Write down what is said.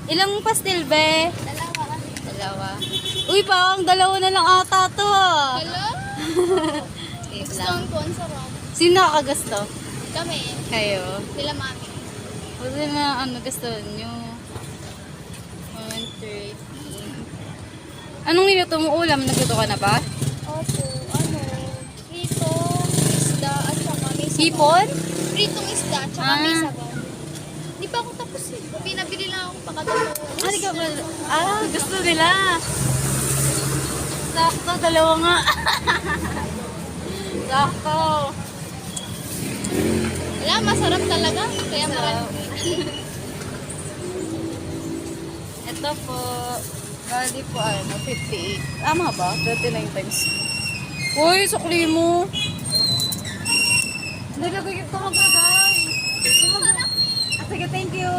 Ilang pastil, be? Dalawa. Dalawa. Uy, parang dalawa na lang ata to, ah. Hello? Wait Gusto lang. ko ang sarap. Sino nakakagusto? Kami. Kayo. Sila mami. Kasi na ano gusto nyo. 130. Anong niluto mo ulam? Nagluto ka na ba? Opo, pritong isda at saka may sabaw. Hipon? Pritong isda at saka may Ah. sabaw. Di pa ako tapos eh. Pinabili lang ako pakadalo. Ano ka ba? Ah, gusto nila. Sakto, dalawa nga. Sakto. Wala, masarap talaga. Kaya Masarap. marami. Ito po. Bali po ano, 58. Tama ba? 39 times. Uy, sukli mo. Nilagay ito magagay. Sige, thank you.